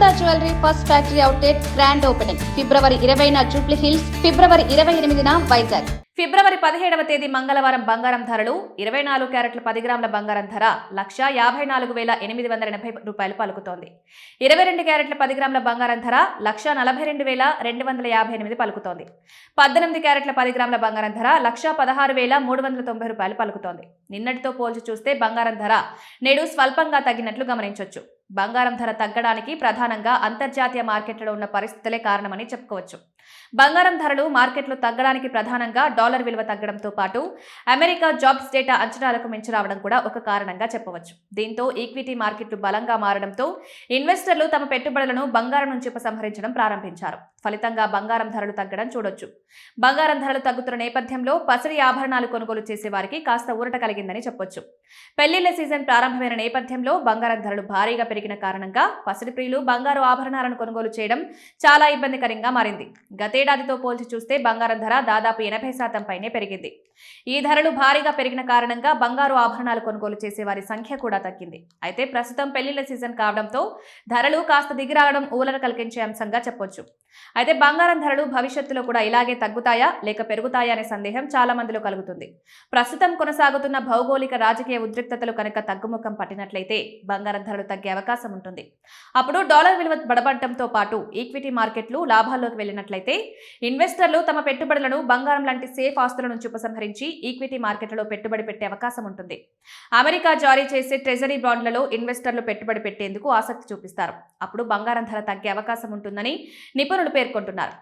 Golconda jewellery first factory outlet grand opening February 20న Jubilee Hills, February 28న Vizag. February 17వ తేదీ మంగళవారం బంగారం ధరలు 24 క్యారెట్ల 10 గ్రాముల బంగారం ధర 1,54,880 రూపాయలు పలుకుతోంది. 22 క్యారెట్ల 10 గ్రాముల బంగారం ధర 1,42,258 పలుకుతోంది. 18 క్యారెట్ల 10 గ్రాముల బంగారం ధర 1,16,390 రూపాయలు పలుకుతోంది. నిన్నటితో పోల్చి చూస్తే బంగారం ధర నేడు స్వల్పంగా తగ్గినట్లు గమనించొచ్చు. బంగారం ధర తగ్గడానికి ప్రధానంగా అంతర్జాతీయ మార్కెట్లలో ఉన్న పరిస్థితులే కారణమని చెప్పుకోవచ్చు. బంగారం ధరలు మార్కెట్లో తగ్గడానికి ప్రధానంగా డాలర్ విలువ తగ్గడంతో పాటు అమెరికా జాబ్స్ డేటా అంచనాలకు మించి రావడం కూడా ఒక కారణంగా చెప్పవచ్చు. దీంతో ఈక్విటీ మార్కెట్లు బలంగా మారడంతో ఇన్వెస్టర్లు తమ పెట్టుబడులను బంగారం నుంచి ఉపసంహరించడం ప్రారంభించారు. ఫలితంగా బంగారం ధరలు తగ్గడం చూడొచ్చు. బంగారం ధరలు తగ్గుతున్న నేపథ్యంలో పసిడి ఆభరణాలు కొనుగోలు చేసే వారికి కాస్త ఊరట కలిగిందని చెప్పొచ్చు. పెళ్లిళ్ల సీజన్ ప్రారంభమైన నేపథ్యంలో బంగారం ధరలు భారీగా పెరిగిన కారణంగా పసిడి ప్రియులు బంగారు ఆభరణాలను కొనుగోలు చేయడం చాలా ఇబ్బందికరంగా మారింది. గతేడాదితో పోల్చి చూస్తే బంగారం ధర దాదాపు 80% పైనే పెరిగింది. ఈ ధరలు భారీగా పెరిగిన కారణంగా బంగారు ఆభరణాలు కొనుగోలు చేసే వారి సంఖ్య కూడా తగ్గింది. అయితే ప్రస్తుతం పెళ్లిళ్ల సీజన్ కావడంతో ధరలు కాస్త దిగిరావడం ఊరట కలిగించే అంశంగా చెప్పొచ్చు. అయితే బంగారం ధరలు భవిష్యత్తులో కూడా ఇలాగే తగ్గుతాయా లేక పెరుగుతాయా అనే సందేహం చాలా మందిలో కలుగుతుంది. ప్రస్తుతం కొనసాగుతున్న భౌగోళిక రాజకీయ ఉద్రిక్తతలు కనుక తగ్గుముఖం పట్టినట్లయితే బంగారం ధరలు తగ్గే అవకాశం ఉంటుంది. అప్పుడు డాలర్ విలువ బడబడటంతో పాటు ఈక్విటీ మార్కెట్లు లాభాల్లోకి వెళ్లినట్లయితే ఇన్వెస్టర్లు తమ పెట్టుబడులను బంగారం లాంటి సేఫ్ ఆస్తుల నుంచి ఉపసంహరించి ఈక్విటీ మార్కెట్లలో పెట్టుబడి పెట్టే అవకాశం ఉంటుంది. అమెరికా జారీ చేసే ట్రెజరీ బాండ్లలో ఇన్వెస్టర్లు పెట్టుబడి పెట్టేందుకు ఆసక్తి చూపిస్తారు. అప్పుడు బంగారం ధర తగ్గే అవకాశం ఉంటుందని నిపుణులు పేర్కొంటున్నారు.